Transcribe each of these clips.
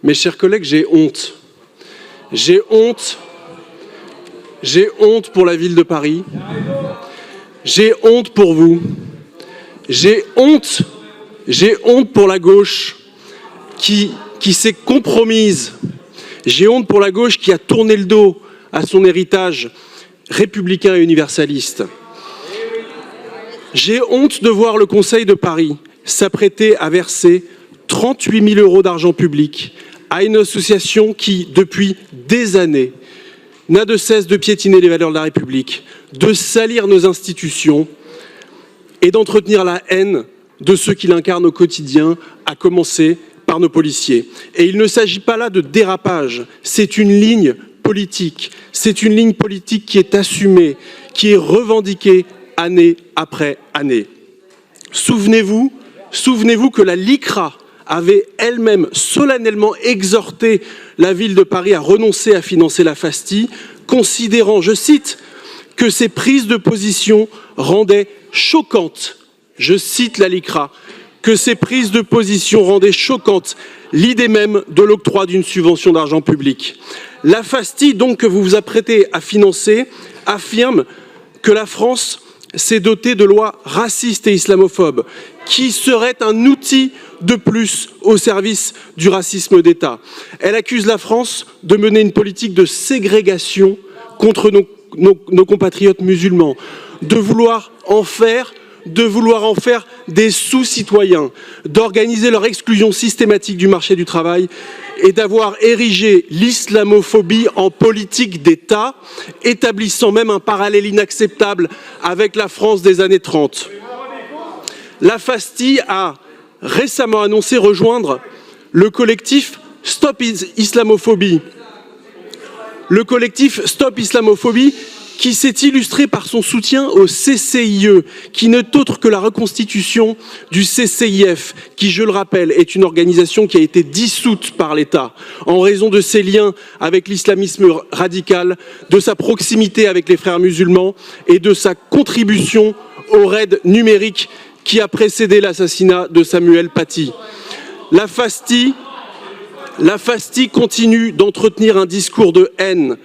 Mes chers collègues, j'ai honte. J'ai honte pour la ville de Paris. J'ai honte pour vous. J'ai honte pour la gauche qui s'est compromise. J'ai honte pour la gauche qui a tourné le dos à son héritage républicain et universaliste. J'ai honte de voir le Conseil de Paris s'apprêter à verser 38 000 € d'argent public à une association qui, depuis des années, n'a de cesse de piétiner les valeurs de la République, de salir nos institutions et d'entretenir la haine de ceux qui l'incarnent au quotidien, à commencer par nos policiers. Et il ne s'agit pas là de dérapage, c'est une ligne politique. C'est une ligne politique qui est assumée, qui est revendiquée année après année. Souvenez-vous que la LICRA avait elle-même solennellement exhorté la ville de Paris à renoncer à financer la FASTI, considérant, je cite, que ces prises de position rendaient choquantes, je cite la LICRA, que ces prises de position rendaient choquante l'idée même de l'octroi d'une subvention d'argent public. La FASTI, donc, que vous vous apprêtez à financer, affirme que la France s'est dotée de lois racistes et islamophobes, qui seraient un outil de plus au service du racisme d'État. Elle accuse la France de mener une politique de ségrégation contre nos compatriotes musulmans, de vouloir en faire des sous-citoyens, d'organiser leur exclusion systématique du marché du travail et d'avoir érigé l'islamophobie en politique d'État, établissant même un parallèle inacceptable avec la France des années 30. La FASTI a récemment annoncé rejoindre le collectif Stop Islamophobie. Le collectif Stop Islamophobie qui s'est illustré par son soutien au CCIE, qui n'est autre que la reconstitution du CCIF, qui, je le rappelle, est une organisation qui a été dissoute par l'État en raison de ses liens avec l'islamisme radical, de sa proximité avec les frères musulmans et de sa contribution au raid numérique qui a précédé l'assassinat de Samuel Paty. La FASTI continue d'entretenir un discours de haine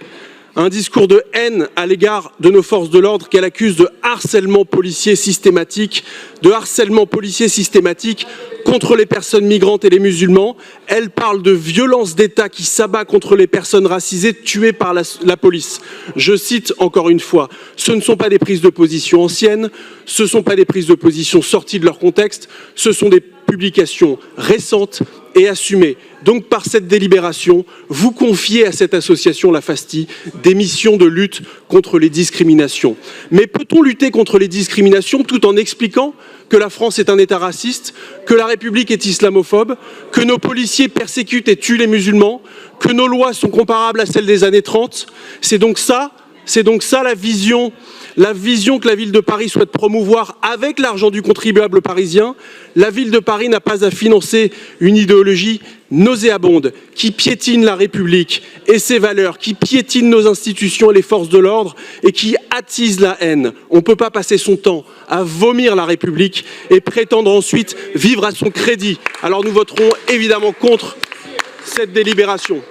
à l'égard de nos forces de l'ordre qu'elle accuse de harcèlement policier systématique, contre les personnes migrantes et les musulmans. Elle parle de violence d'État qui s'abat contre les personnes racisées tuées par la police. Je cite encore une fois, ce ne sont pas des prises de position anciennes, ce ne sont pas des prises de position sorties de leur contexte, ce sont des publications récentes et assumées. Donc par cette délibération, vous confiez à cette association, la FASTI, des missions de lutte contre les discriminations. Mais peut-on lutter contre les discriminations tout en expliquant que la France est un État raciste, que la République est islamophobe, que nos policiers persécutent et tuent les musulmans, que nos lois sont comparables à celles des années 30 ? C'est donc ça la vision que la ville de Paris souhaite promouvoir avec l'argent du contribuable parisien. La ville de Paris n'a pas à financer une idéologie nauséabonde qui piétine la République et ses valeurs, qui piétine nos institutions et les forces de l'ordre et qui attise la haine. On ne peut pas passer son temps à vomir la République et prétendre ensuite vivre à son crédit. Alors nous voterons évidemment contre cette délibération.